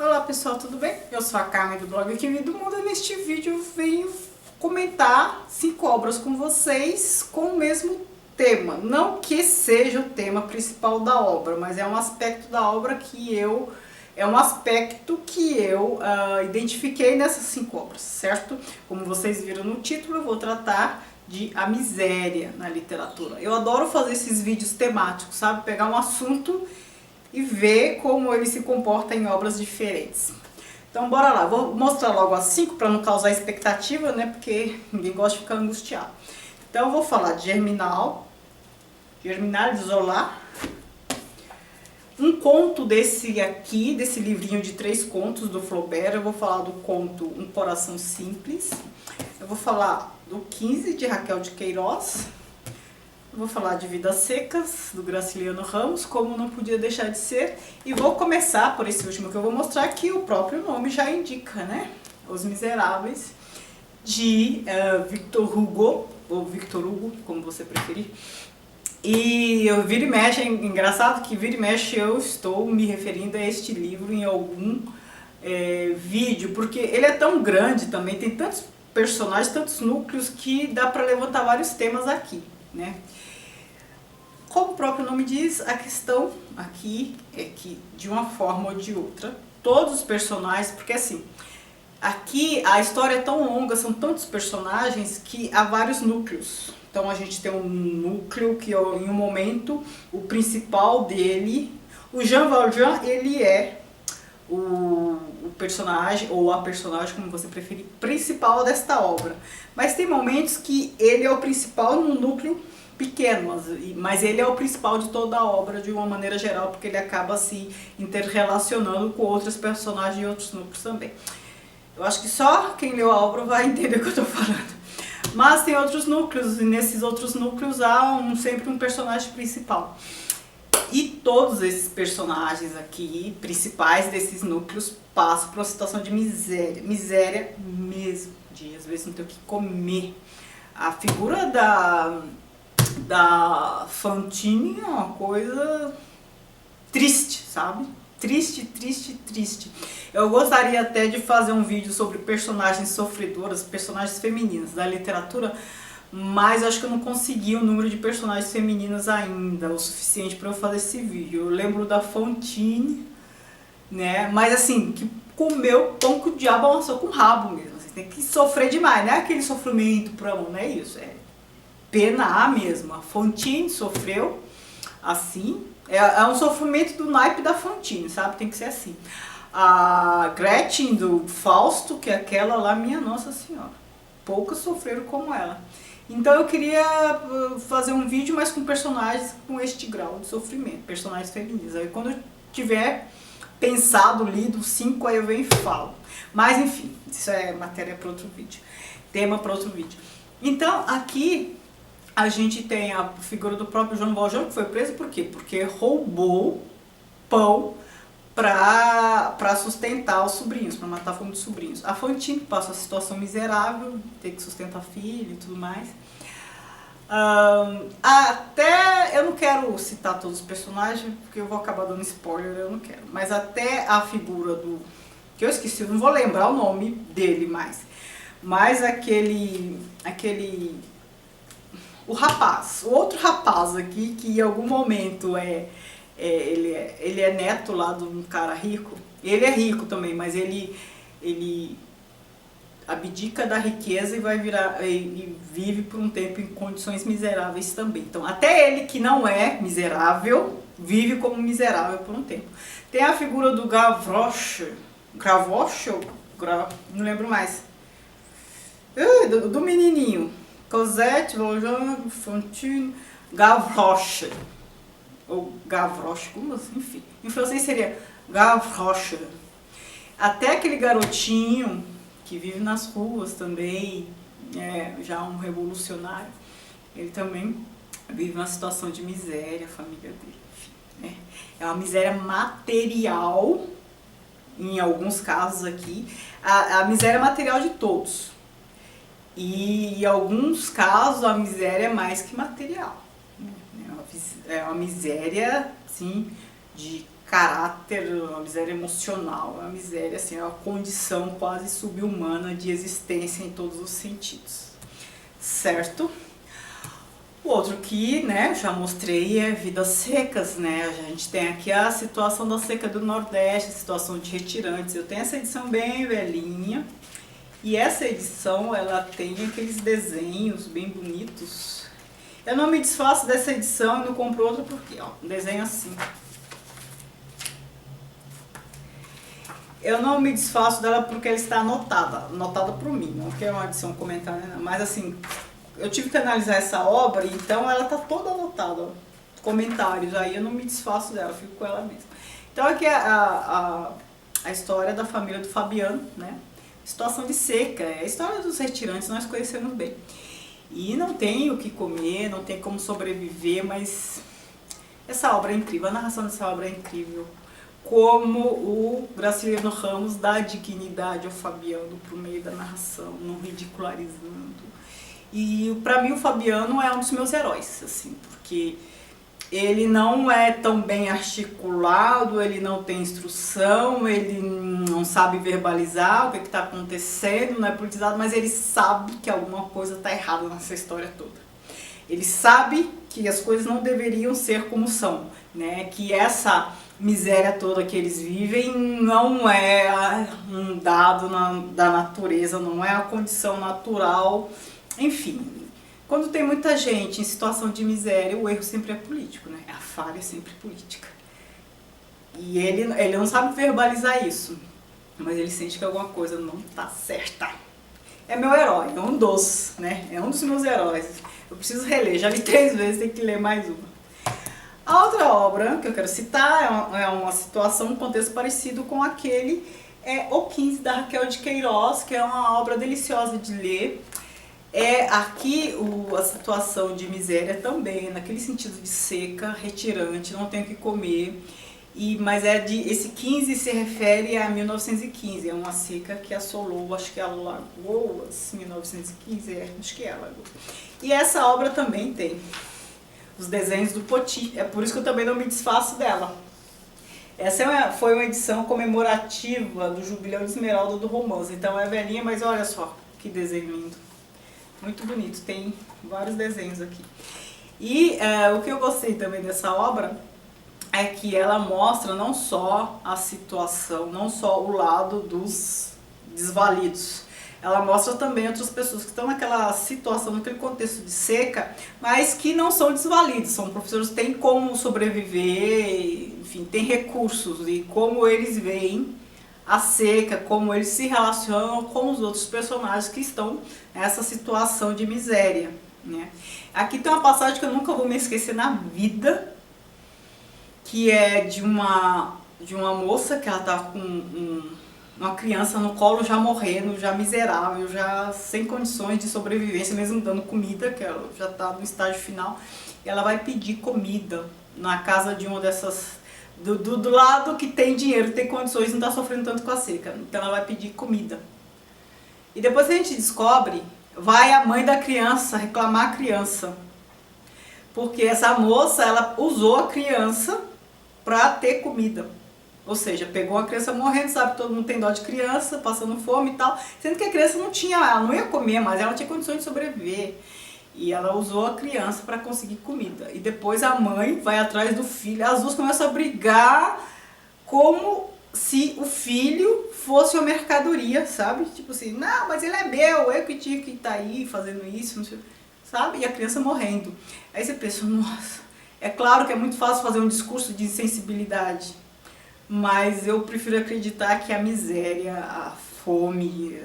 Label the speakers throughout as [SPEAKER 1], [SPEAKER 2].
[SPEAKER 1] Olá pessoal, tudo bem? Eu sou a Carmen do blog Aqui do Mundo e neste vídeo eu venho comentar 5 obras com vocês com o mesmo tema. Não que seja o tema principal da obra, mas é um aspecto da obra que eu identifiquei nessas 5 obras, certo? Como vocês viram no título, eu vou tratar de a miséria na literatura. Eu adoro fazer esses vídeos temáticos, sabe? Pegar um assunto e ver como ele se comporta em obras diferentes. Então bora lá, vou mostrar logo as 5 para não causar expectativa, né? Porque ninguém gosta de ficar angustiado. Então eu vou falar de Germinal de Zola. Um conto desse aqui, desse livrinho de 3 contos do Flaubert. Eu vou falar do conto Um Coração Simples. Eu vou falar do 15 de Raquel de Queiroz. Eu vou falar de Vidas Secas, do Graciliano Ramos, como não podia deixar de ser. E vou começar por esse último que eu vou mostrar, que o próprio nome já indica, né? Os Miseráveis, de Victor Hugo, ou Victor Hugo, como você preferir. E eu vira e mexe, é engraçado que vira e mexe eu estou me referindo a este livro em algum vídeo, porque ele é tão grande também, tem tantos personagens, tantos núcleos, que dá para levantar vários temas aqui, né? Como o próprio nome diz, a questão aqui é que, de uma forma ou de outra, todos os personagens, porque assim, aqui a história é tão longa, são tantos personagens que há vários núcleos. Então a gente tem um núcleo que em um momento, o principal dele, o Jean Valjean, ele é o personagem, ou a personagem, como você preferir, principal desta obra. Mas tem momentos que ele é o principal num núcleo pequeno, mas ele é o principal de toda a obra de uma maneira geral, porque ele acaba se interrelacionando com outros personagens e outros núcleos também. Eu acho que só quem leu a obra vai entender o que eu estou falando. Mas tem outros núcleos, e nesses outros núcleos há sempre um personagem principal. E todos esses personagens aqui, principais desses núcleos, passam por uma situação de miséria. Miséria mesmo, de às vezes não ter o que comer. A figura da Fantine é uma coisa triste, sabe? Triste, triste, triste. Eu gostaria até de fazer um vídeo sobre personagens sofredoras, personagens femininas da literatura, mas acho que eu não consegui o número de personagens femininas ainda, o suficiente para eu fazer esse vídeo. Eu lembro da Fantine, né? Mas assim, que comeu pão que o diabo amassou com o rabo mesmo. Você tem que sofrer demais, não é aquele sofrimento por amor, não é isso, é penar mesmo. A Fantine sofreu assim, é um sofrimento do naipe da Fantine, sabe? Tem que ser assim. A Gretchen do Fausto, que é aquela lá, minha Nossa Senhora, poucas sofreram como ela. Então eu queria fazer um vídeo, mas com personagens com este grau de sofrimento, personagens femininos. Aí quando eu tiver pensado, lido 5, aí eu venho e falo. Mas enfim, isso é matéria para outro vídeo, tema para outro vídeo. Então aqui a gente tem a figura do próprio Jean Valjean, que foi preso por quê? Porque roubou pão para sustentar os sobrinhos, para matar a fome dos sobrinhos. A Fantine passa uma situação miserável, tem que sustentar filho e tudo mais. Até, eu não quero citar todos os personagens, porque eu vou acabar dando spoiler, eu não quero. Mas até a figura que eu esqueci, eu não vou lembrar o nome dele mais. Mas o rapaz, o outro rapaz aqui, que em algum momento ele é neto lá de um cara rico. Ele é rico também, mas ele abdica da riqueza e vai virar e vive por um tempo em condições miseráveis também. Então até ele, que não é miserável, vive como miserável por um tempo. Tem a figura do Gavroche, não lembro mais, do menininho, Cosette, Valjean, Fantine, Gavroche, ou Gavroche, como assim? Enfim, em francês seria Gavroche. Até aquele garotinho que vive nas ruas também, já um revolucionário, ele também vive uma situação de miséria, a família dele, enfim, né? É uma miséria material, em alguns casos aqui, a miséria material de todos. E em alguns casos a miséria é mais que material, né? É uma miséria, sim, de caráter, uma miséria emocional, uma miséria, assim, é uma condição quase sub-humana de existência em todos os sentidos, certo? O outro que, né, já mostrei é vidas secas, né, a gente tem aqui a situação da seca do Nordeste, a situação de retirantes. Eu tenho essa edição bem velhinha, e essa edição, ela tem aqueles desenhos bem bonitos. Eu não me desfaço dessa edição e não compro outra porque, ó, um desenho assim. Eu não me desfaço dela porque ela está anotada por mim, não que é uma edição comentária, né? Mas assim, eu tive que analisar essa obra, então ela está toda anotada, ó, comentários, aí eu não me desfaço dela, eu fico com ela mesma. Então aqui é a história da família do Fabiano, né? Situação de seca, é a história dos retirantes, nós conhecemos bem. E não tem o que comer, não tem como sobreviver, mas essa obra é incrível, a narração dessa obra é incrível. Como o Graciliano Ramos dá dignidade ao Fabiano por meio da narração, não ridicularizando. E pra mim o Fabiano é um dos meus heróis, assim, porque ele não é tão bem articulado, ele não tem instrução, ele não sabe verbalizar o que está acontecendo, não é politizado, mas ele sabe que alguma coisa está errada nessa história toda. Ele sabe que as coisas não deveriam ser como são, né? Que essa miséria toda que eles vivem não é um dado da natureza, não é a condição natural, enfim. Quando tem muita gente em situação de miséria, o erro sempre é político, né? A falha é sempre política. E ele não sabe verbalizar isso, mas ele sente que alguma coisa não está certa. É meu herói, é um dos, né? É um dos meus heróis. Eu preciso reler, já li 3 vezes, tenho que ler mais uma. A outra obra que eu quero citar é uma situação, um contexto parecido com aquele, é O 15, da Raquel de Queiroz, que é uma obra deliciosa de ler. É aqui a situação de miséria também, naquele sentido de seca, retirante, não tem o que comer. Mas esse 15 se refere a 1915, é uma seca que assolou, acho que é Alagoas, 1915, acho que é Alagoas. E essa obra também tem os desenhos do Poti, é por isso que eu também não me desfaço dela. Essa foi uma edição comemorativa do Jubileu de Esmeralda do Romance, então é velhinha, mas olha só que desenho lindo. Muito bonito, tem vários desenhos aqui. E o que eu gostei também dessa obra é que ela mostra não só a situação, não só o lado dos desvalidos. Ela mostra também outras pessoas que estão naquela situação, naquele contexto de seca, mas que não são desvalidos, são professores que têm como sobreviver, enfim, têm recursos e como eles veem a seca, como eles se relacionam com os outros personagens que estão nessa situação de miséria, né? Aqui tem uma passagem que eu nunca vou me esquecer na vida, que é de uma moça que ela tá com uma criança no colo já morrendo, já miserável, já sem condições de sobrevivência, mesmo dando comida, que ela já está no estágio final, e ela vai pedir comida na casa de uma dessas... Do lado que tem dinheiro, que tem condições, não está sofrendo tanto com a seca. Então ela vai pedir comida. E depois a gente descobre, vai a mãe da criança reclamar a criança. Porque essa moça, ela usou a criança para ter comida. Ou seja, pegou a criança morrendo, sabe, todo mundo tem dó de criança, passando fome e tal. Sendo que a criança ela não ia comer, mas ela tinha condições de sobreviver. E ela usou a criança para conseguir comida. E depois a mãe vai atrás do filho. As duas começam a brigar como se o filho fosse uma mercadoria, sabe? Tipo assim, não, mas ele é meu, eu que tinha que estar aí fazendo isso, não sei, sabe? E a criança morrendo. Aí você pensa, nossa, é claro que é muito fácil fazer um discurso de insensibilidade, mas eu prefiro acreditar que a miséria, a fome,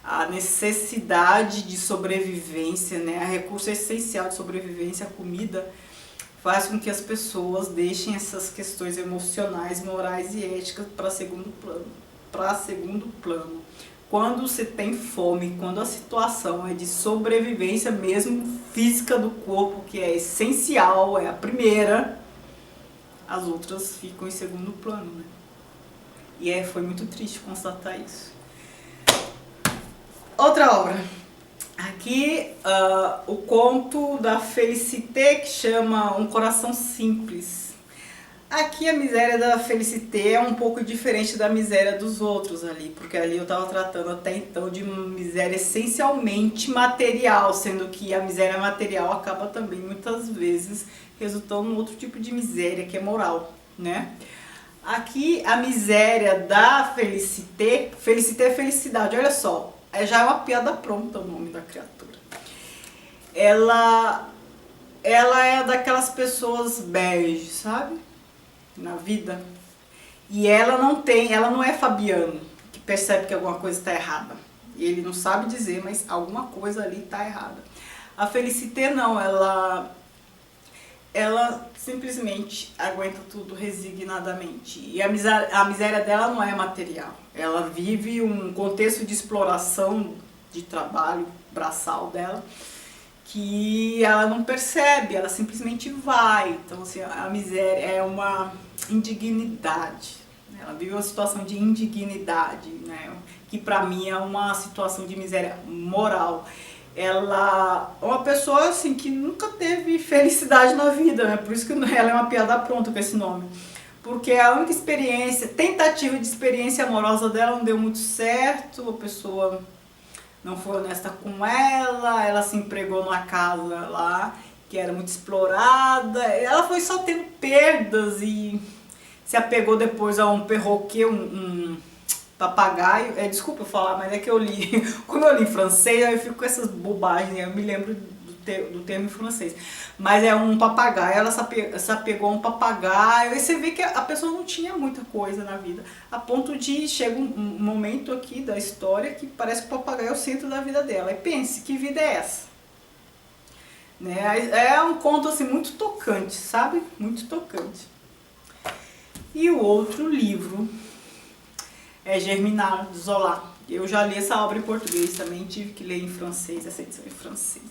[SPEAKER 1] a necessidade de sobrevivência, né, a recurso essencial de sobrevivência, a comida, faz com que as pessoas deixem essas questões emocionais, morais e éticas para segundo plano. Quando você tem fome, quando a situação é de sobrevivência mesmo física do corpo, que é essencial, é a primeira, as outras ficam em segundo plano, né? E foi muito triste constatar isso. Outra obra, aqui o conto da Félicité, que chama Um Coração Simples. Aqui a miséria da Felicité é um pouco diferente da miséria dos outros ali, porque ali eu estava tratando até então de miséria essencialmente material, sendo que a miséria material acaba também muitas vezes resultando em outro tipo de miséria que é moral, né? Aqui a miséria da Felicité, Felicité é felicidade, olha só, já é uma piada pronta o nome da criatura. Ela é daquelas pessoas bege, sabe? Na vida. E ela não é Fabiano, que percebe que alguma coisa está errada. Ele não sabe dizer, mas alguma coisa ali está errada. A Felicité não, ela simplesmente aguenta tudo resignadamente. E a miséria dela não é material. Ela vive um contexto de exploração de trabalho braçal dela, que ela não percebe, ela simplesmente vai. Então, assim, a miséria é uma indignidade. Ela vive uma situação de indignidade, né? Que para mim é uma situação de miséria moral. Ela é uma pessoa assim que nunca teve felicidade na vida, né? Por isso que ela é uma piada pronta com esse nome. Porque a única tentativa de experiência amorosa dela não deu muito certo, a pessoa não foi honesta com ela se empregou numa casa lá que era muito explorada, ela foi só tendo perdas e se apegou depois a um perroquet, um papagaio, desculpa eu falar, mas é que eu li, como eu li em francês, eu fico com essas bobagens, eu me lembro do termo em francês, mas é um papagaio, ela se apegou a um papagaio, e você vê que a pessoa não tinha muita coisa na vida, a ponto de chega um momento aqui da história que parece que o papagaio é o centro da vida dela, e pense, que vida é essa? Né? É um conto assim muito tocante, sabe? Muito tocante. E o outro livro é Germinal, de Zola. Eu já li essa obra em português também, tive que ler em francês, essa edição em francês.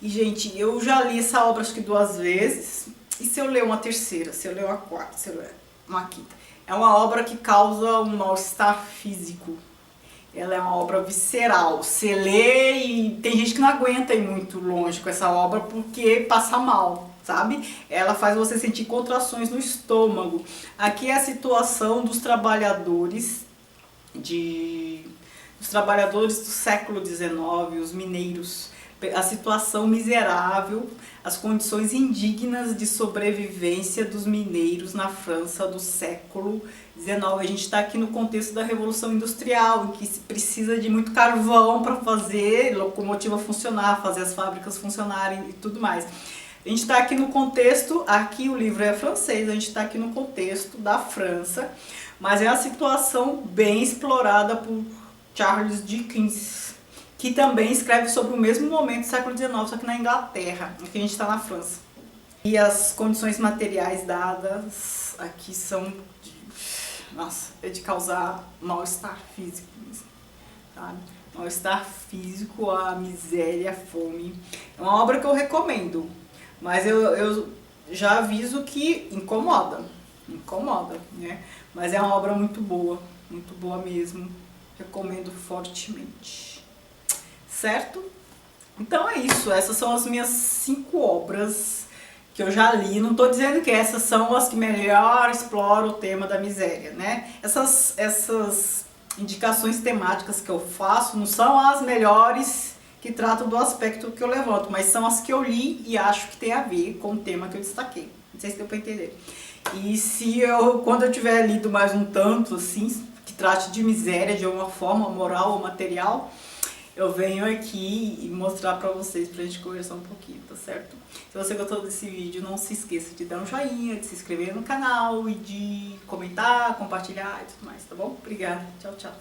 [SPEAKER 1] E, gente, eu já li essa obra acho que 2 vezes, e se eu ler uma terceira, se eu ler uma quarta, se eu ler uma quinta? É uma obra que causa um mal-estar físico. Ela é uma obra visceral. Você lê e tem gente que não aguenta ir muito longe com essa obra porque passa mal, sabe? Ela faz você sentir contrações no estômago. Aqui é a situação dos trabalhadores do século XIX, os mineiros, a situação miserável, as condições indignas de sobrevivência dos mineiros na França do século XIX. A gente está aqui no contexto da Revolução Industrial, em que se precisa de muito carvão para fazer locomotiva funcionar, fazer as fábricas funcionarem e tudo mais. A gente está aqui no contexto, aqui o livro é francês, a gente está aqui no contexto da França, mas é uma situação bem explorada por Charles Dickens, que também escreve sobre o mesmo momento do século XIX, só que na Inglaterra, aqui a gente está na França. E as condições materiais dadas aqui são de causar mal-estar físico, sabe? Mal-estar físico, a miséria, a fome. É uma obra que eu recomendo, mas eu já aviso que incomoda, né? Mas é uma obra muito boa mesmo, recomendo fortemente. Certo? Então é isso, essas são as minhas 5 obras que eu já li. Não estou dizendo que essas são as que melhor exploram o tema da miséria, né? Essas indicações temáticas que eu faço não são as melhores que tratam do aspecto que eu levanto, mas são as que eu li e acho que tem a ver com o tema que eu destaquei. Não sei se deu para entender. E quando eu tiver lido mais um tanto, assim, que trate de miséria de alguma forma, moral ou material, eu venho aqui e mostrar pra vocês, pra gente conversar um pouquinho, tá certo? Se você gostou desse vídeo, não se esqueça de dar um joinha, de se inscrever no canal e de comentar, compartilhar e tudo mais, tá bom? Obrigada, tchau, tchau.